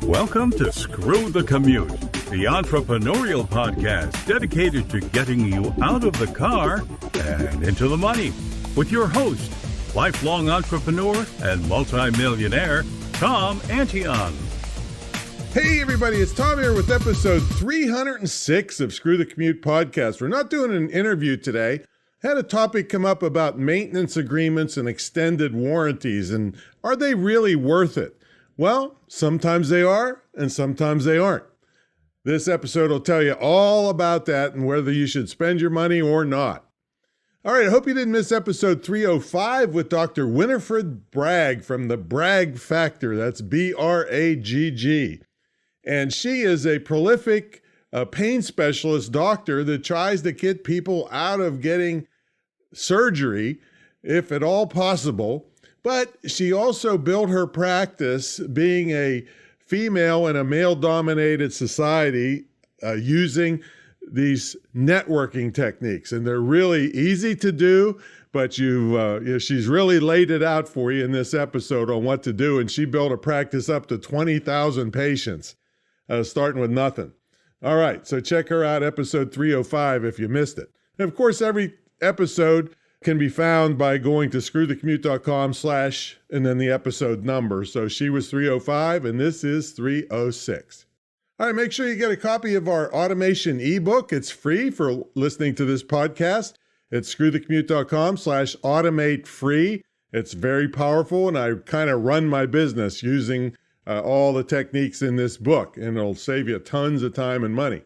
Welcome to Screw the Commute, the entrepreneurial podcast dedicated to getting you out of the car and into the money with your host, lifelong entrepreneur and multimillionaire, Tom Antion. Hey everybody, it's Tom here with episode 306 of Screw the Commute podcast. We're not doing an interview today. I had a topic come up about maintenance agreements and extended warranties, and are they really worth it? Well, sometimes they are, and sometimes they aren't. This episode will tell you all about that and whether you should spend your money or not. All right, I hope you didn't miss episode 305 with Dr. Winifred Bragg from the Bragg Factor. That's B-R-A-G-G. And she is a prolific pain specialist doctor that tries to get people out of getting surgery, if at all possible. But she also built her practice being a female in a male-dominated society using these networking techniques. And they're really easy to do, but she's really laid it out for you in this episode on what to do. And she built a practice up to 20,000 patients, starting with nothing. All right, so check her out, episode 305, if you missed it. And of course, every episode can be found by going to screwthecommute.com/ and then the episode number. So she was 305 and this is 306. All right, make sure you get a copy of our automation ebook. It's free for listening to this podcast. It's screwthecommute.com/automate free. It's very powerful, and I kind of run my business using all the techniques in this book, and it'll save you tons of time and money.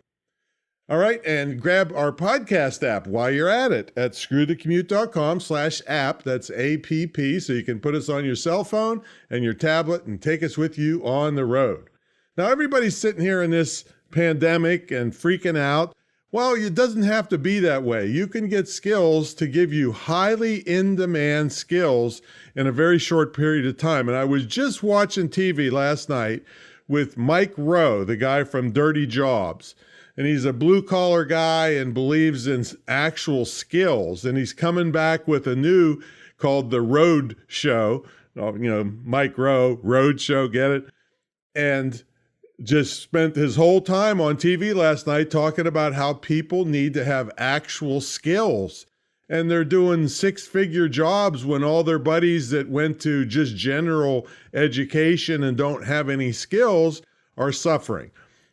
All right, and grab our podcast app while you're at it at screwthecommute.com/app. That's APP, so you can put us on your cell phone and your tablet and take us with you on the road. Now, everybody's sitting here in this pandemic and freaking out. Well, it doesn't have to be that way. You can get skills to give you highly in-demand skills in a very short period of time. And I was just watching TV last night with Mike Rowe, the guy from Dirty Jobs. And he's a blue-collar guy and believes in actual skills. And he's coming back with a new called The Road Show. Mike Rowe, Road Show, get it? And just spent his whole time on TV last night talking about how people need to have actual skills. And they're doing six-figure jobs when all their buddies that went to just general education and don't have any skills are suffering.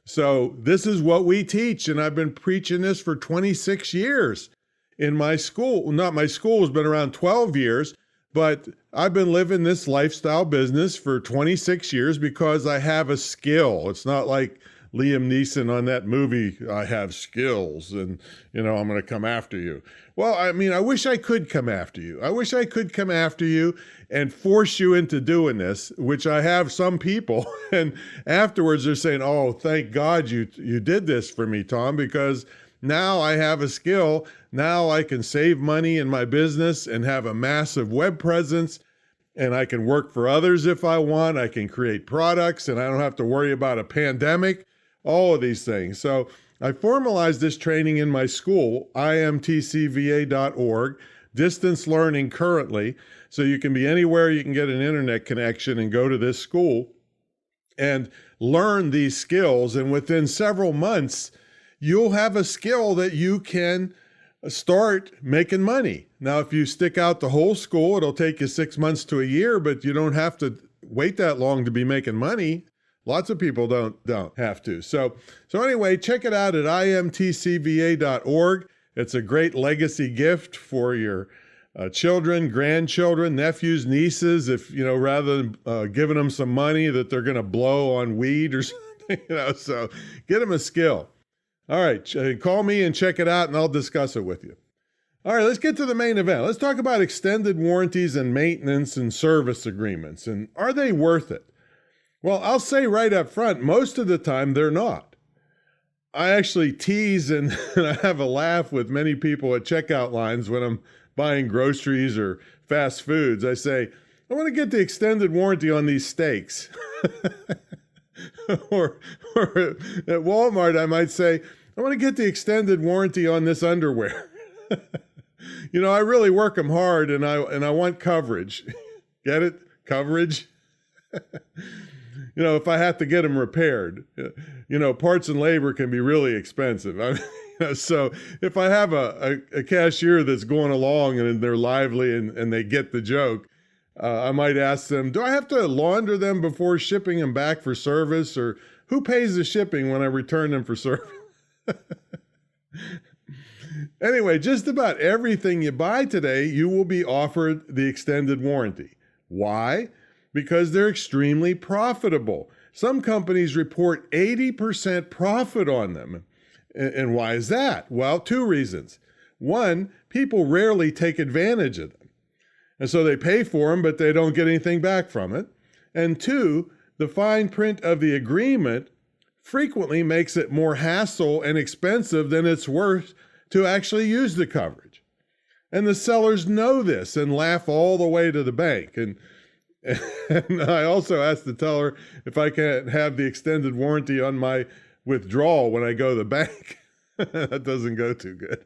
So this is what we teach, and I've been preaching this for 26 years in my school. Not my school has been around 12 years, but I've been living this lifestyle business for 26 years because I have a skill. It's not like Liam Neeson on that movie, I have skills and, I'm going to come after you. Well, I wish I could come after you. I wish I could come after you and force you into doing this, which I have some people. And afterwards they're saying, oh, thank God you did this for me, Tom, because now I have a skill. Now I can save money in my business and have a massive web presence. And I can work for others if I want. I can create products and I don't have to worry about a pandemic, all of these things. So I formalized this training in my school, imtcva.org, distance learning currently. So you can be anywhere, you can get an internet connection and go to this school and learn these skills. And within several months, you'll have a skill that you can start making money. Now, if you stick out the whole school, it'll take you 6 months to a year, but you don't have to wait that long to be making money. Lots of people don't have to. So anyway, check it out at imtcva.org. It's a great legacy gift for your children, grandchildren, nephews, nieces, if, rather than giving them some money that they're going to blow on weed or something, so get them a skill. All right, call me and check it out and I'll discuss it with you. All right, let's get to the main event. Let's talk about extended warranties and maintenance and service agreements. And are they worth it? Well, I'll say right up front, most of the time they're not. I actually tease and I have a laugh with many people at checkout lines when I'm buying groceries or fast foods. I say, I want to get the extended warranty on these steaks. or at Walmart, I might say, I want to get the extended warranty on this underwear. I really work them hard and I want coverage. Get it? Coverage? if I have to get them repaired, parts and labor can be really expensive. So if I have a cashier that's going along and they're lively and they get the joke, I might ask them, do I have to launder them before shipping them back for service, or who pays the shipping when I return them for service? Anyway, just about everything you buy today, you will be offered the extended warranty. Why? Because they're extremely profitable. Some companies report 80% profit on them. And why is that? Well, two reasons. One, people rarely take advantage of them. And so they pay for them, but they don't get anything back from it. And two, the fine print of the agreement frequently makes it more hassle and expensive than it's worth to actually use the coverage. And the sellers know this and laugh all the way to the bank. And I also asked the teller if I can have the extended warranty on my withdrawal when I go to the bank. That doesn't go too good.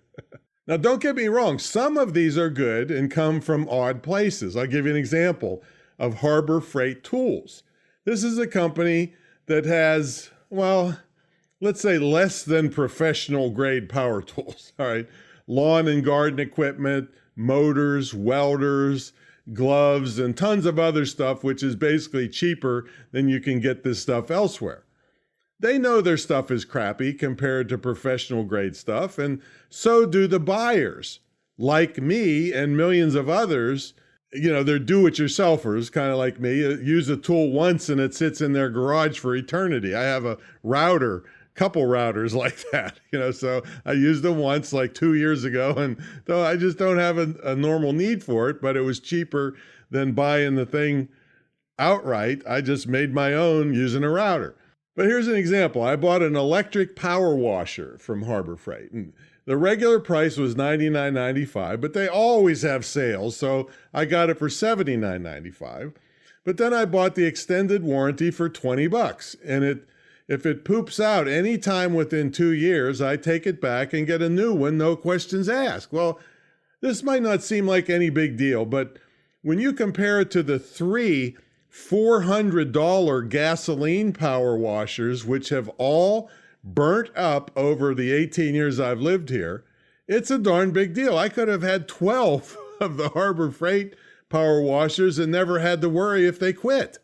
Now, don't get me wrong. Some of these are good and come from odd places. I'll give you an example of Harbor Freight Tools. This is a company that has, well, let's say less than professional grade power tools. All right. Lawn and garden equipment, motors, welders, gloves, and tons of other stuff, which is basically cheaper than you can get this stuff elsewhere. They know their stuff is crappy compared to professional grade stuff, and so do the buyers. Like me and millions of others, they're do-it-yourselfers, kind of like me, use a tool once and it sits in their garage for eternity. I have a couple routers like that, so I used them once like 2 years ago, and though I just don't have a normal need for it, but it was cheaper than buying the thing outright. I just made my own using a router. But here's an example. I bought an electric power washer from Harbor Freight, and the regular price was $99.95, but they always have sales, so I got it for $79.95. But then I bought the extended warranty for $20, and if it poops out any time within 2 years, I take it back and get a new one, no questions asked. Well, this might not seem like any big deal, but when you compare it to the three $400 gasoline power washers, which have all burnt up over the 18 years I've lived here, it's a darn big deal. I could have had 12 of the Harbor Freight power washers and never had to worry if they quit.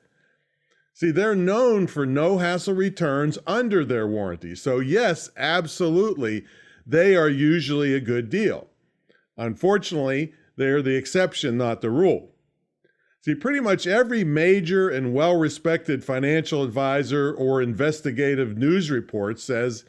See, they're known for no hassle returns under their warranty. So yes, absolutely, they are usually a good deal. Unfortunately, they're the exception, not the rule. See, pretty much every major and well-respected financial advisor or investigative news report says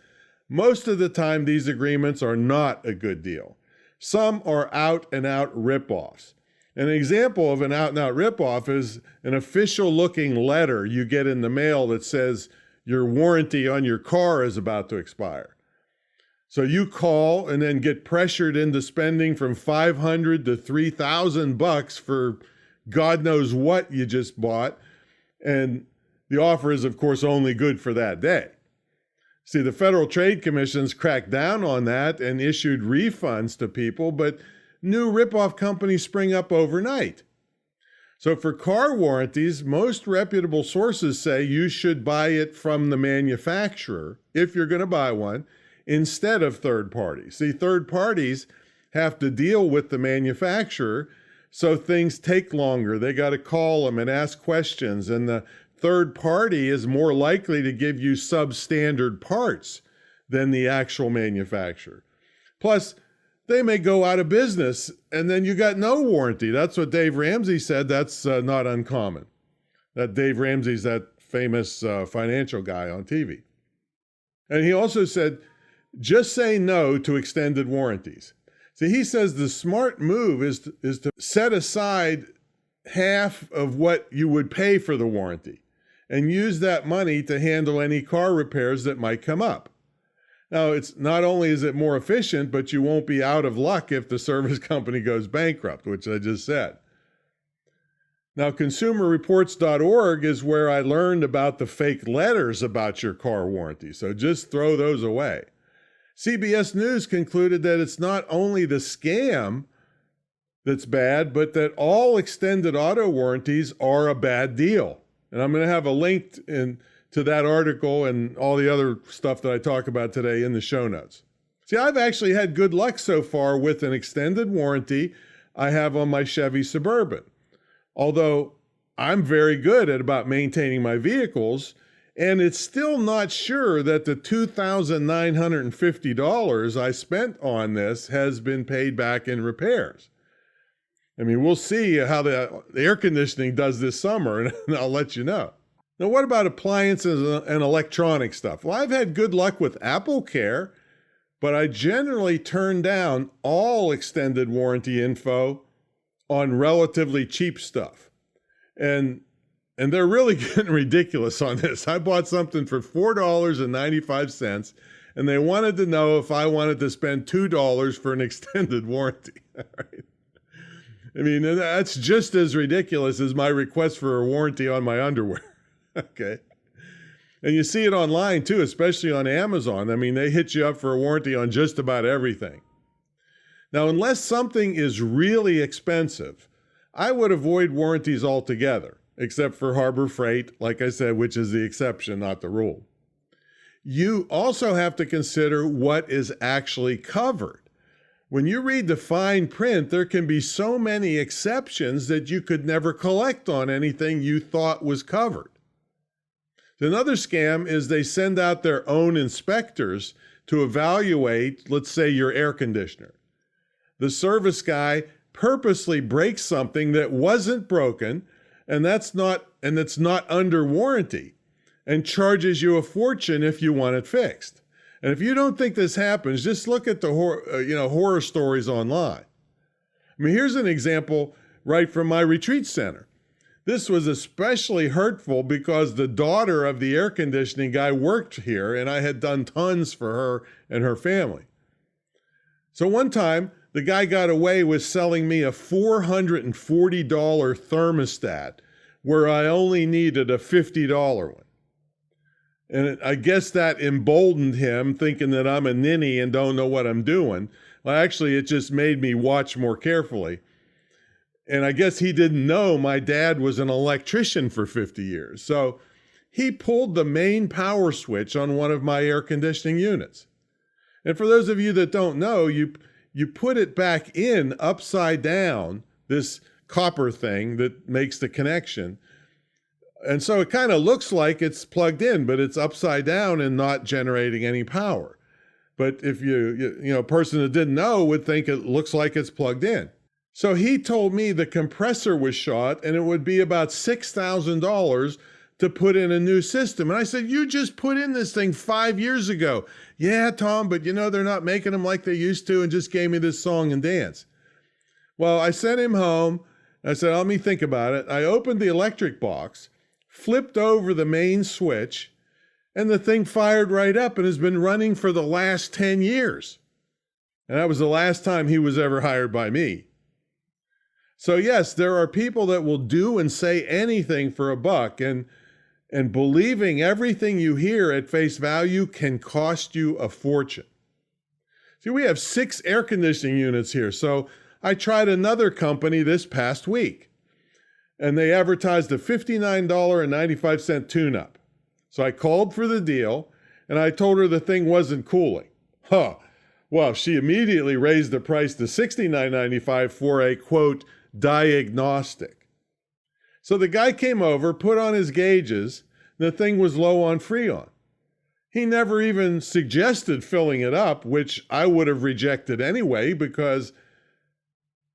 most of the time these agreements are not a good deal. Some are out-and-out rip-offs. An example of an out-and-out rip-off is an official-looking letter you get in the mail that says your warranty on your car is about to expire. So you call and then get pressured into spending from $500 to $3,000 for God knows what you just bought, and the offer is, of course, only good for that day. See, the Federal Trade Commission's cracked down on that and issued refunds to people, but new ripoff companies spring up overnight. So for car warranties, most reputable sources say you should buy it from the manufacturer, if you're going to buy one, instead of third parties. See, third parties have to deal with the manufacturer, so things take longer. They got to call them and ask questions, and the third party is more likely to give you substandard parts than the actual manufacturer. Plus, they may go out of business, and then you got no warranty. That's what Dave Ramsey said. That's not uncommon. That Dave Ramsey's that famous financial guy on TV. And he also said, just say no to extended warranties. See, he says the smart move is to set aside half of what you would pay for the warranty and use that money to handle any car repairs that might come up. Now, it's not only is it more efficient, but you won't be out of luck if the service company goes bankrupt, which I just said. Now, consumerreports.org is where I learned about the fake letters about your car warranty, so just throw those away. CBS News concluded that it's not only the scam that's bad, but that all extended auto warranties are a bad deal. And I'm going to have a link to that article and all the other stuff that I talk about today in the show notes. See, I've actually had good luck so far with an extended warranty I have on my Chevy Suburban. Although I'm very good at about maintaining my vehicles, and it's still not sure that the $2,950 I spent on this has been paid back in repairs. I mean, we'll see how the air conditioning does this summer, and I'll let you know. Now, what about appliances and electronic stuff? Well, I've had good luck with Apple Care, but I generally turn down all extended warranty info on relatively cheap stuff. And they're really getting ridiculous on this. I bought something for $4.95, and they wanted to know if I wanted to spend $2 for an extended warranty. All right. I mean, that's just as ridiculous as my request for a warranty on my underwear. Okay. And you see it online too, especially on Amazon. I mean, they hit you up for a warranty on just about everything. Now, unless something is really expensive, I would avoid warranties altogether, except for Harbor Freight, like I said, which is the exception, not the rule. You also have to consider what is actually covered. When you read the fine print, there can be so many exceptions that you could never collect on anything you thought was covered. Another scam is they send out their own inspectors to evaluate, let's say, your air conditioner. The service guy purposely breaks something that wasn't broken, and it's not under warranty, and charges you a fortune if you want it fixed. And if you don't think this happens, just look at the horror stories online. I mean, here's an example right from my retreat center. This was especially hurtful because the daughter of the air conditioning guy worked here, and I had done tons for her and her family. So one time, the guy got away with selling me a $440 thermostat where I only needed a $50 one. And I guess that emboldened him, thinking that I'm a ninny and don't know what I'm doing. Well, actually, it just made me watch more carefully. And I guess he didn't know my dad was an electrician for 50 years. So he pulled the main power switch on one of my air conditioning units. And for those of you that don't know, you put it back in upside down, this copper thing that makes the connection. And so it kind of looks like it's plugged in, but it's upside down and not generating any power. But if a person that didn't know would think it looks like it's plugged in. So he told me the compressor was shot and it would be about $6,000 to put in a new system. And I said, you just put in this thing 5 years ago. Yeah, Tom, but they're not making them like they used to, and just gave me this song and dance. Well, I sent him home. I said, let me think about it. I opened the electric box, flipped over the main switch, and the thing fired right up and has been running for the last 10 years. And that was the last time he was ever hired by me. So yes, there are people that will do and say anything for a buck, and believing everything you hear at face value can cost you a fortune. See, we have 6 air conditioning units here, so I tried another company this past week, and they advertised a $59.95 tune-up. So I called for the deal, and I told her the thing wasn't cooling. Well, she immediately raised the price to $69.95 for a, quote, diagnostic. So the guy came over, put on his gauges, and the thing was low on Freon. He never even suggested filling it up, which I would have rejected anyway, because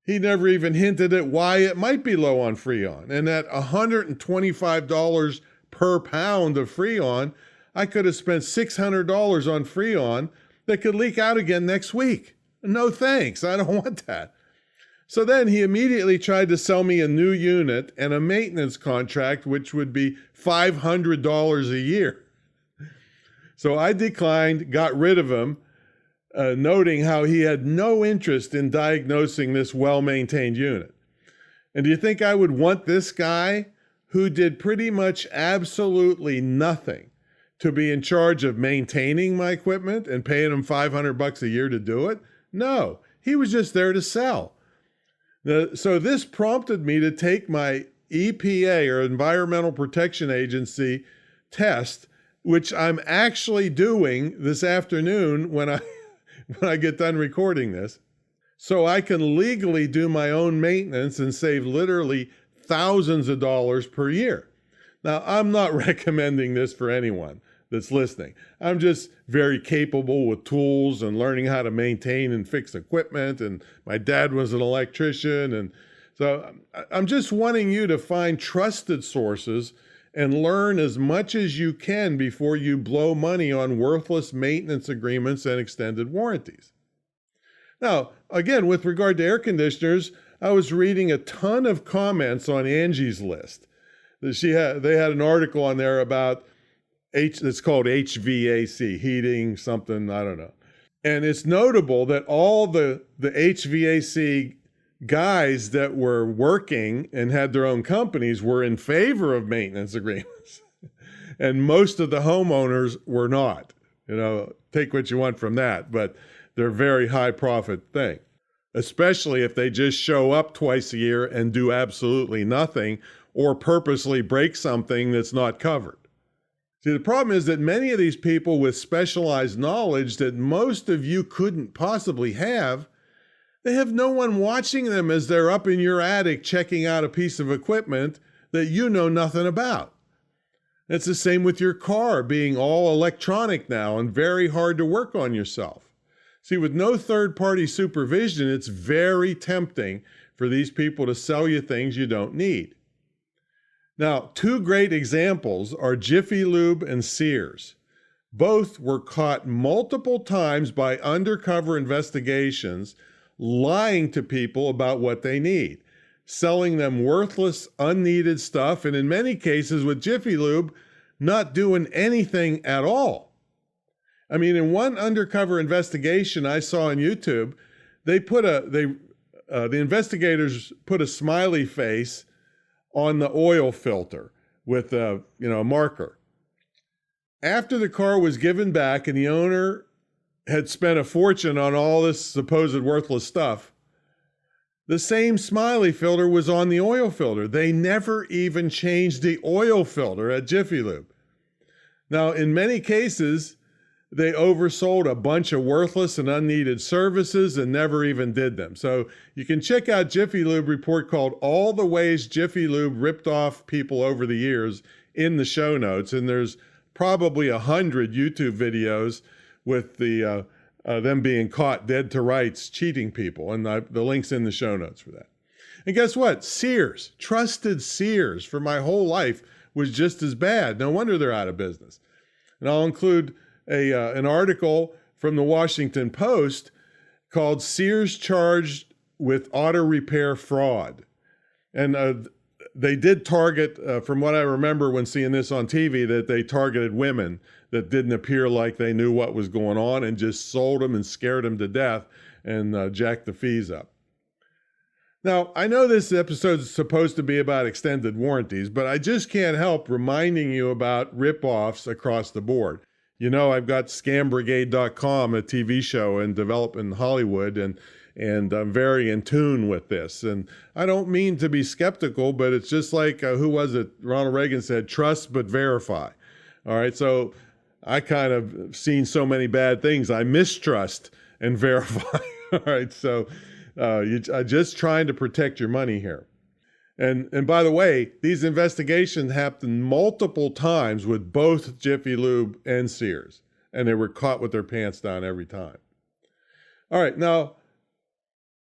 he never even hinted at why it might be low on Freon. And at $125 per pound of Freon, I could have spent $600 on Freon that could leak out again next week. No thanks, I don't want that. So then he immediately tried to sell me a new unit and a maintenance contract, which would be $500 a year. So I declined, got rid of him, noting how he had no interest in diagnosing this well-maintained unit. And do you think I would want this guy, who did pretty much absolutely nothing, to be in charge of maintaining my equipment and paying him $500 a year to do it? No, he was just there to sell. So this prompted me to take my EPA, or Environmental Protection Agency, test, which I'm actually doing this afternoon when I get done recording this, so I can legally do my own maintenance and save literally thousands of dollars per year. Now, I'm not recommending this for anyone that's listening. I'm just very capable with tools and learning how to maintain and fix equipment, and my dad was an electrician, and so I'm just wanting you to find trusted sources and learn as much as you can before you blow money on worthless maintenance agreements and extended warranties. Now, again, with regard to air conditioners, I was reading a ton of comments on Angie's List. They had an article on there about it's called HVAC, heating something, I don't know. And it's notable that all the HVAC guys that were working and had their own companies were in favor of maintenance agreements. And most of the homeowners were not. Take what you want from that, but they're a very high profit thing, especially if they just show up twice a year and do absolutely nothing or purposely break something that's not covered. See, the problem is that many of these people with specialized knowledge that most of you couldn't possibly have, they have no one watching them as they're up in your attic checking out a piece of equipment that you know nothing about. It's the same with your car being all electronic now and very hard to work on yourself. See, with no third-party supervision, it's very tempting for these people to sell you things you don't need. Now, two great examples are Jiffy Lube and Sears. Both were caught multiple times by undercover investigations lying to people about what they need, selling them worthless, unneeded stuff, and in many cases with Jiffy Lube, not doing anything at all. I mean, in one undercover investigation I saw on YouTube, the investigators put a smiley face on the oil filter with a marker. After the car was given back and the owner had spent a fortune on all this supposed worthless stuff, the same smiley filter was on the oil filter. They never even changed the oil filter at Jiffy Lube. Now, in many cases, they oversold a bunch of worthless and unneeded services and never even did them. So you can check out Jiffy Lube report called All the Ways Jiffy Lube Ripped Off People Over the Years in the show notes. And there's probably 100 YouTube videos with them being caught dead to rights cheating people. And the link's in the show notes for that. And guess what? Sears, trusted Sears for my whole life, was just as bad. No wonder they're out of business. And I'll include an article from the Washington Post called Sears Charged with Auto Repair Fraud. And they did target, from what I remember when seeing this on TV, that they targeted women that didn't appear like they knew what was going on and just sold them and scared them to death and jacked the fees up. Now, I know this episode is supposed to be about extended warranties, but I just can't help reminding you about rip-offs across the board. I've got scambrigade.com, a TV show and developed in Hollywood, and I'm very in tune with this. And I don't mean to be skeptical, but it's just like, who was it? Ronald Reagan said, trust but verify. All right, so I kind of seen so many bad things, I mistrust and verify. All right, so I'm just trying to protect your money here. And by the way, these investigations happened multiple times with both Jiffy Lube and Sears, and they were caught with their pants down every time. All right, now,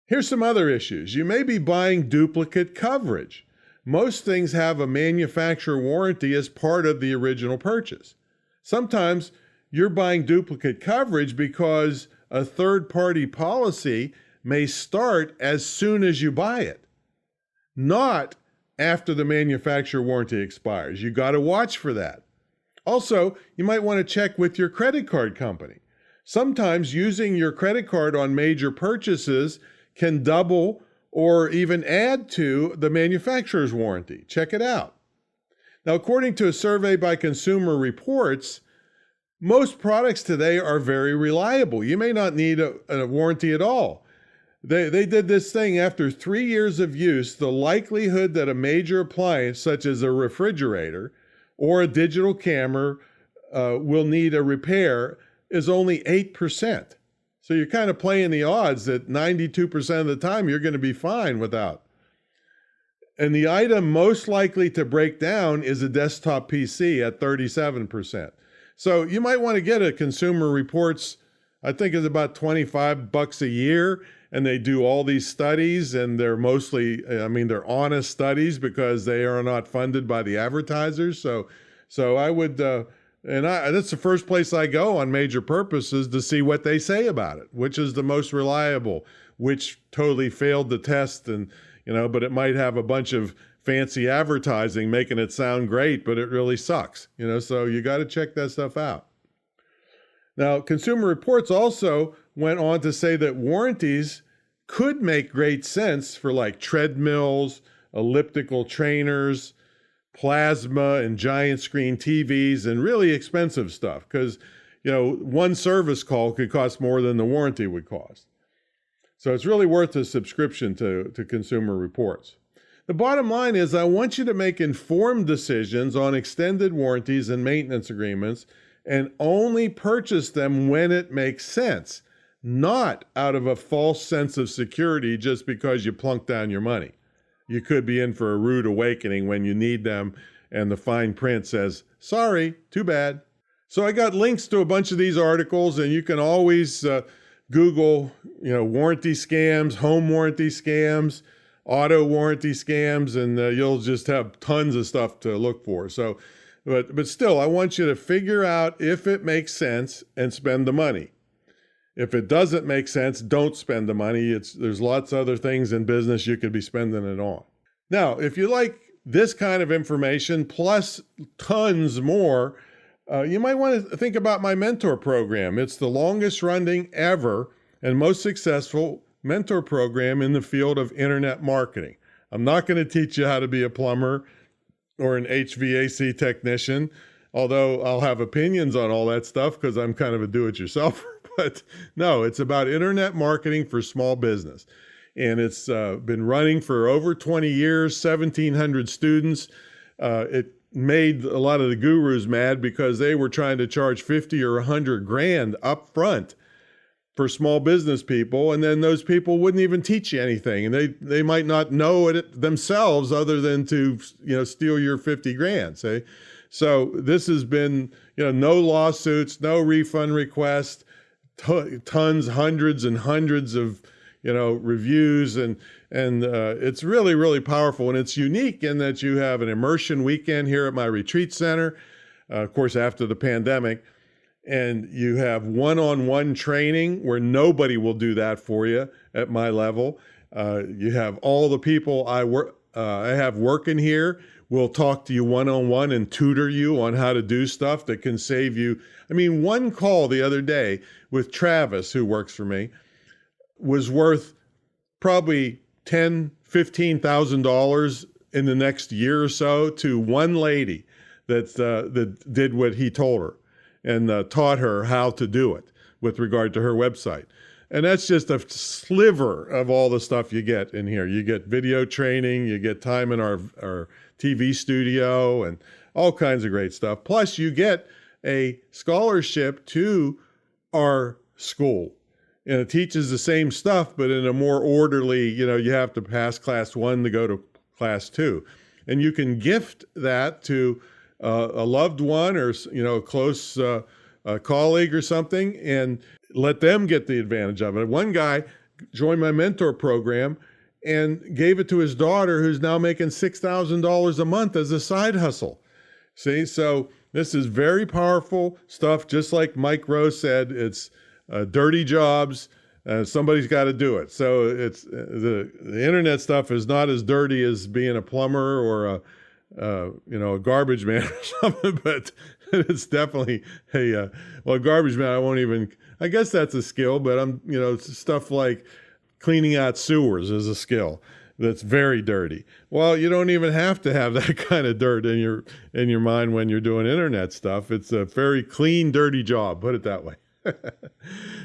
here's some other issues. You may be buying duplicate coverage. Most things have a manufacturer warranty as part of the original purchase. Sometimes you're buying duplicate coverage because a third-party policy may start as soon as you buy it, not after the manufacturer warranty expires. You got to watch for that. Also, you might want to check with your credit card company. Sometimes using your credit card on major purchases can double or even add to the manufacturer's warranty. Check it out. Now, according to a survey by Consumer Reports, most products today are very reliable. You may not need a warranty at all. They did this thing after 3 years of use. The likelihood that a major appliance, such as a refrigerator or a digital camera, will need a repair is only 8%. So you're kind of playing the odds that 92% of the time you're going to be fine without. And the item most likely to break down is a desktop PC at 37%. So you might want to get a Consumer Reports, I think it's about $25 a year, and they do all these studies, and they're mostly, they're honest studies because they are not funded by the advertisers. So I would, that's the first place I go on major purposes to see what they say about it, which is the most reliable, which totally failed the test, and but it might have a bunch of fancy advertising making it sound great, but it really sucks. So you got to check that stuff out. Now, Consumer Reports also went on to say that warranties could make great sense for like treadmills, elliptical trainers, plasma and giant screen TVs, and really expensive stuff, because one service call could cost more than the warranty would cost. So it's really worth a subscription to Consumer Reports. The bottom line is I want you to make informed decisions on extended warranties and maintenance agreements, and only purchase them when it makes sense, not out of a false sense of security just because you plunk down your money. You could be in for a rude awakening when you need them and the fine print says, sorry, too bad. So I got links to a bunch of these articles, and you can always Google, warranty scams, home warranty scams, auto warranty scams, and you'll just have tons of stuff to look for. So, but still, I want you to figure out if it makes sense and spend the money. If it doesn't make sense, don't spend the money. There's lots of other things in business you could be spending it on. Now, if you like this kind of information plus tons more, you might want to think about my mentor program. It's the longest running ever and most successful mentor program in the field of internet marketing. I'm not going to teach you how to be a plumber or an HVAC technician, although I'll have opinions on all that stuff because I'm kind of a do-it-yourselfer. But no, it's about internet marketing for small business. And it's been running for over 20 years, 1,700 students. It made a lot of the gurus mad because they were trying to charge 50 or 100 grand up front for small business people, and then those people wouldn't even teach you anything, and they might not know it themselves other than to steal your 50 grand. Say, so this has been no lawsuits, no refund requests, tons, hundreds and hundreds of reviews, and it's really, really powerful. And it's unique in that you have an immersion weekend here at my retreat center, of course, after the pandemic, and you have one-on-one training where nobody will do that for you at my level. You have all the people I have working here will talk to you one-on-one and tutor you on how to do stuff that can save you. I mean, one call the other day with Travis, who works for me, was worth probably $10,000, $15,000 in the next year or so to one lady that did what he told her and taught her how to do it with regard to her website. And that's just a sliver of all the stuff you get in here. You get video training, you get time in our TV studio, and all kinds of great stuff. Plus, you get a scholarship to our school. And it teaches the same stuff, but in a more orderly, you have to pass class 1 to go to class 2. And you can gift that to a loved one or, a close colleague or something, and let them get the advantage of it. One guy joined my mentor program and gave it to his daughter, who's now making $6,000 a month as a side hustle. See, so this is very powerful stuff. Just like Mike Rowe said, it's dirty jobs. Somebody's got to do it. So it's the internet stuff is not as dirty as being a plumber or a garbage man or something, but it's definitely a garbage man. I guess that's a skill, but stuff like cleaning out sewers is a skill that's very dirty. Well, you don't even have to have that kind of dirt in your mind when you're doing internet stuff. It's a very clean, dirty job, put it that way.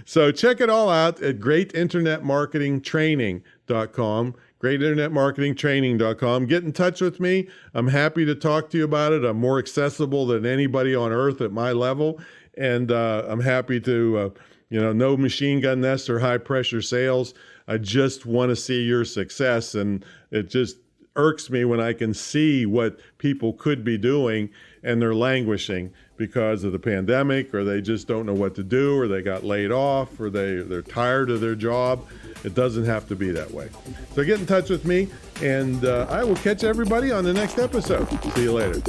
So check it all out at greatinternetmarketingtraining.com, greatinternetmarketingtraining.com. Get in touch with me. I'm happy to talk to you about it. I'm more accessible than anybody on earth at my level. And I'm happy to, no machine gun nests or high pressure sales. I just want to see your success. And it just irks me when I can see what people could be doing and they're languishing because of the pandemic, or they just don't know what to do, or they got laid off, or they're tired of their job. It doesn't have to be that way. So get in touch with me, and I will catch everybody on the next episode. See you later.